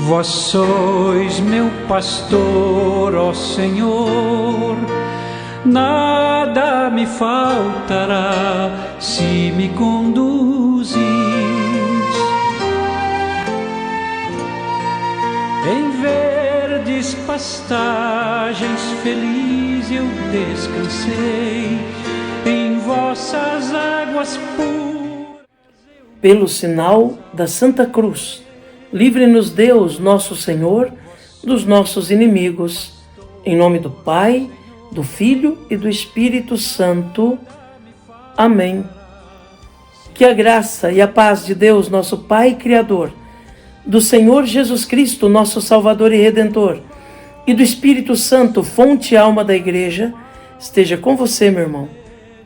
Vós sois meu pastor, ó Senhor, nada me faltará se me conduzis. Em verdes pastagens feliz eu descansei, em vossas águas puras. Pelo sinal da Santa Cruz, livre-nos Deus, nosso Senhor, dos nossos inimigos. Em nome do Pai, do Filho e do Espírito Santo. Amém. Que a graça e a paz de Deus, nosso Pai Criador, do Senhor Jesus Cristo, nosso Salvador e Redentor, e do Espírito Santo, fonte e alma da Igreja, esteja com você, meu irmão,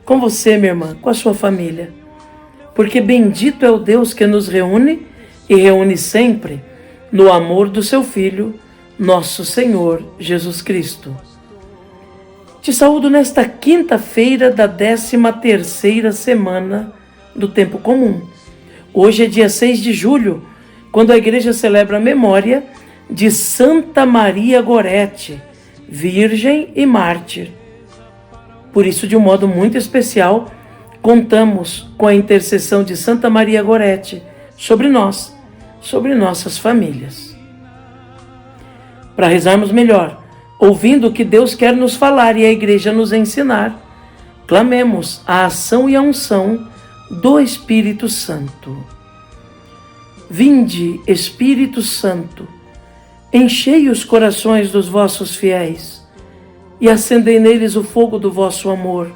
com você, minha irmã, com a sua família. Porque bendito é o Deus que nos reúne e reúne sempre no amor do seu Filho, nosso Senhor Jesus Cristo. Te saúdo nesta quinta-feira da 13ª semana do Tempo Comum. Hoje é dia 6 de julho, quando a Igreja celebra a memória de Santa Maria Gorete, Virgem e Mártir. Por isso, de um modo muito especial, contamos com a intercessão de Santa Maria Gorete sobre nós, sobre nossas famílias. Para rezarmos melhor, ouvindo o que Deus quer nos falar e a Igreja nos ensinar, clamemos a ação e a unção do Espírito Santo. Vinde, Espírito Santo, enchei os corações dos vossos fiéis e acendei neles o fogo do vosso amor.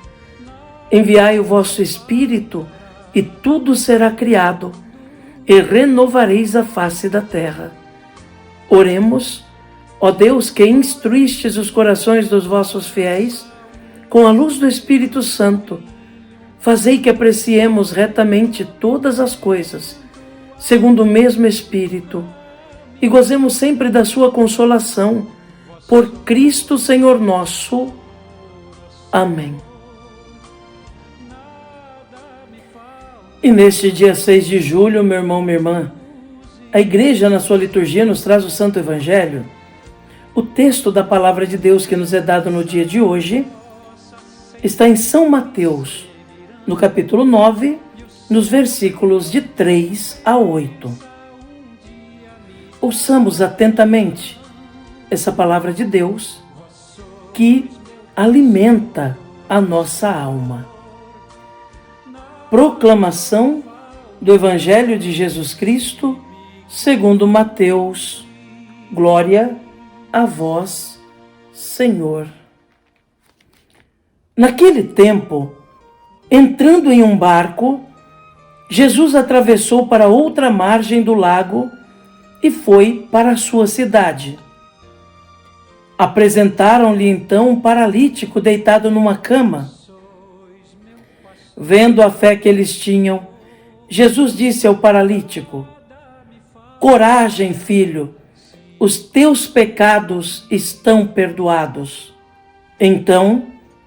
Enviai o vosso Espírito e tudo será criado, e renovareis a face da terra. Oremos, ó Deus, que instruístes os corações dos vossos fiéis com a luz do Espírito Santo. Fazei que apreciemos retamente todas as coisas, segundo o mesmo Espírito, e gozemos sempre da sua consolação, por Cristo Senhor nosso. Amém. E neste dia 6 de julho, meu irmão, minha irmã, a Igreja, na sua liturgia, nos traz o Santo Evangelho. O texto da Palavra de Deus que nos é dado no dia de hoje está em São Mateus, no capítulo 9, nos versículos de 3 a 8. Ouçamos atentamente essa Palavra de Deus que alimenta a nossa alma. Proclamação do Evangelho de Jesus Cristo, segundo Mateus. Glória a vós, Senhor. Naquele tempo, entrando em um barco, Jesus atravessou para outra margem do lago e foi para a sua cidade. Apresentaram-lhe então um paralítico deitado numa cama. Vendo a fé que eles tinham, Jesus disse ao paralítico: coragem, filho, os teus pecados estão perdoados. Então,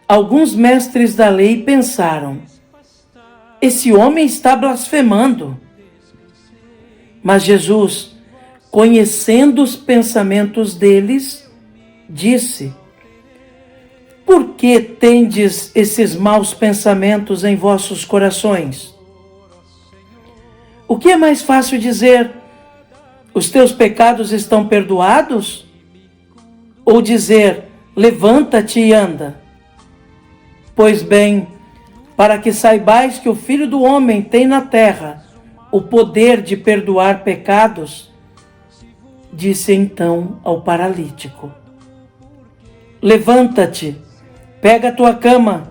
alguns mestres da lei pensaram: esse homem está blasfemando. Mas Jesus, conhecendo os pensamentos deles, disse: por que tendes esses maus pensamentos em vossos corações? O que é mais fácil dizer: os teus pecados estão perdoados? Ou dizer: levanta-te e anda? Pois bem, para que saibais que o Filho do Homem tem na terra o poder de perdoar pecados, disse então ao paralítico: levanta-te, pega a tua cama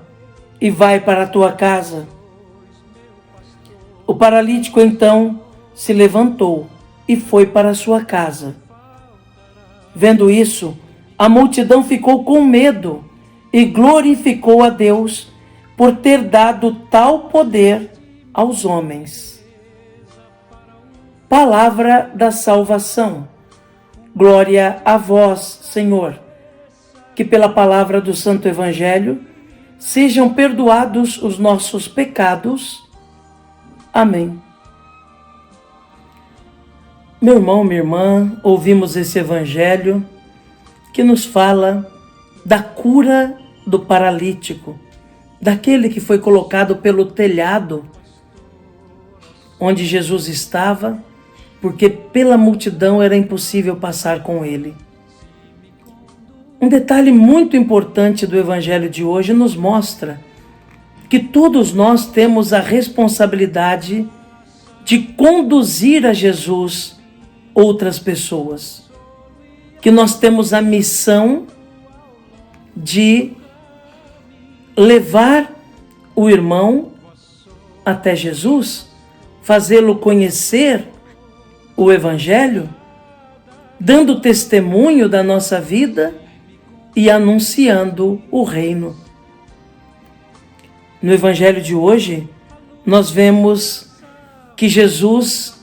e vai para a tua casa. O paralítico então se levantou e foi para a sua casa. Vendo isso, a multidão ficou com medo e glorificou a Deus por ter dado tal poder aos homens. Palavra da salvação. Glória a vós, Senhor. Que pela palavra do Santo Evangelho sejam perdoados os nossos pecados. Amém. Meu irmão, minha irmã, ouvimos esse evangelho que nos fala da cura do paralítico, daquele que foi colocado pelo telhado onde Jesus estava, porque pela multidão era impossível passar com ele. Um detalhe muito importante do evangelho de hoje nos mostra que todos nós temos a responsabilidade de conduzir a Jesus outras pessoas, que nós temos a missão de levar o irmão até Jesus, fazê-lo conhecer o Evangelho, dando testemunho da nossa vida e anunciando o reino. No Evangelho de hoje, nós vemos que Jesus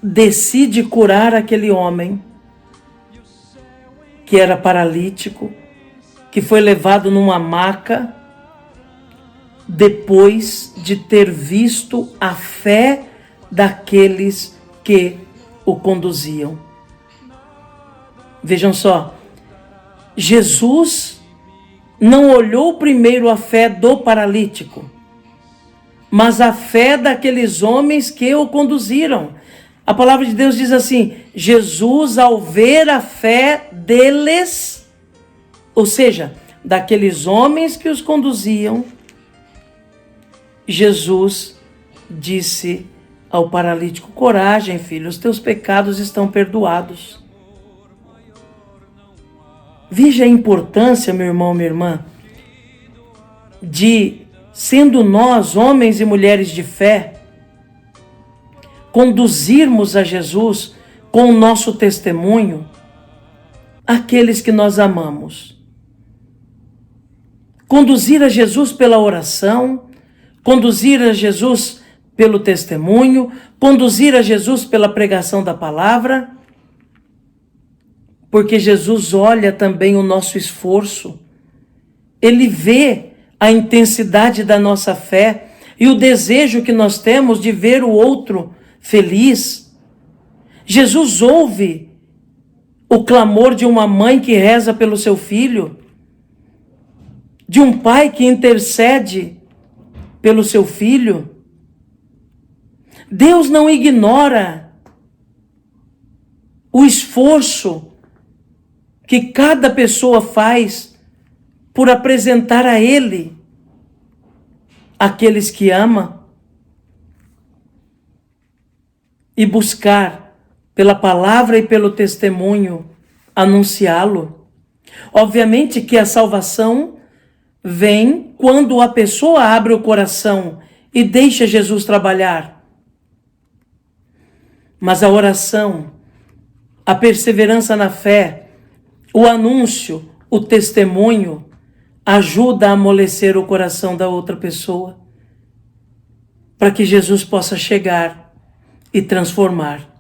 decide curar aquele homem que era paralítico, que foi levado numa maca, depois de ter visto a fé daqueles que o conduziam. Vejam só, Jesus não olhou primeiro a fé do paralítico, mas a fé daqueles homens que o conduziram. A palavra de Deus diz assim: Jesus, ao ver a fé deles, ou seja, daqueles homens que os conduziam, Jesus disse ao paralítico: coragem, filho, os teus pecados estão perdoados. Veja a importância, meu irmão, minha irmã, de, sendo nós, homens e mulheres de fé, conduzirmos a Jesus com o nosso testemunho aqueles que nós amamos. Conduzir a Jesus pela oração, conduzir a Jesus pelo testemunho, conduzir a Jesus pela pregação da palavra, porque Jesus olha também o nosso esforço, Ele vê a intensidade da nossa fé e o desejo que nós temos de ver o outro feliz. Jesus ouve o clamor de uma mãe que reza pelo seu filho, de um pai que intercede pelo seu filho. Deus não ignora o esforço que cada pessoa faz por apresentar a Ele aqueles que ama e buscar pela palavra e pelo testemunho anunciá-lo. Obviamente que a salvação vem quando a pessoa abre o coração e deixa Jesus trabalhar. Mas a oração, a perseverança na fé, o anúncio, o testemunho, ajuda a amolecer o coração da outra pessoa, para que Jesus possa chegar e transformar.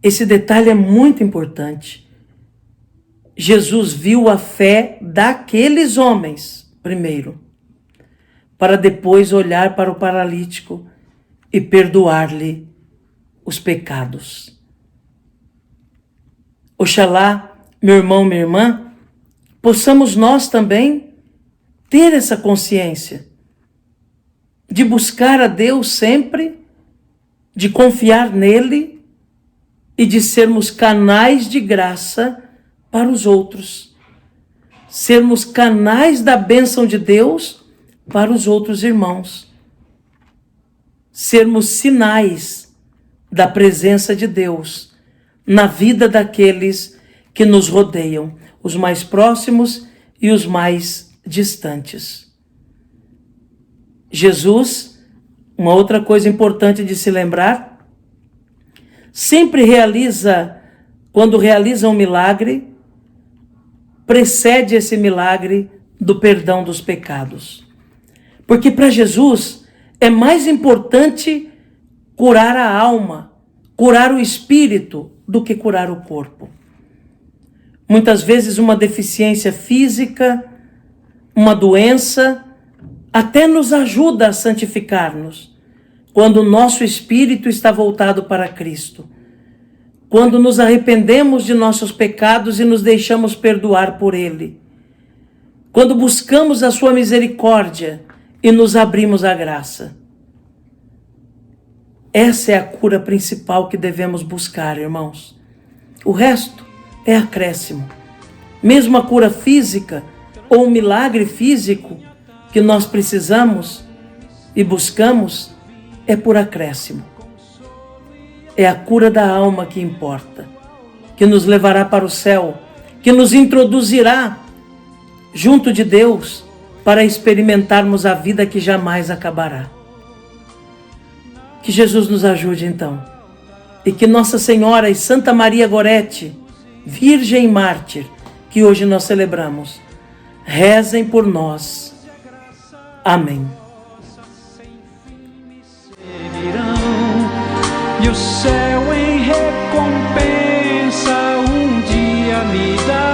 Esse detalhe é muito importante. Jesus viu a fé daqueles homens primeiro, para depois olhar para o paralítico e perdoar-lhe os pecados. Oxalá, meu irmão, minha irmã, possamos nós também ter essa consciência de buscar a Deus sempre, de confiar nele e de sermos canais de graça para os outros. Sermos canais da bênção de Deus para os outros irmãos. Sermos sinais da presença de Deus na vida daqueles que nos rodeiam, os mais próximos e os mais distantes. Jesus, uma outra coisa importante de se lembrar, sempre quando realiza um milagre, precede esse milagre do perdão dos pecados. Porque para Jesus é mais importante curar a alma, curar o espírito, do que curar o corpo. Muitas vezes uma deficiência física, uma doença, até nos ajuda a santificar-nos. quando o nosso espírito está voltado para Cristo, quando nos arrependemos de nossos pecados e nos deixamos perdoar por Ele, quando buscamos a sua misericórdia e nos abrimos à graça. Essa é a cura principal que devemos buscar, irmãos. O resto é acréscimo. Mesmo a cura física ou um milagre físico que nós precisamos e buscamos é por acréscimo. É a cura da alma que importa, que nos levará para o céu, que nos introduzirá junto de Deus para experimentarmos a vida que jamais acabará. Que Jesus nos ajude então, e que Nossa Senhora e Santa Maria Gorete, Virgem e Mártir, que hoje nós celebramos, rezem por nós. Amém. E o céu em recompensa um dia me dará.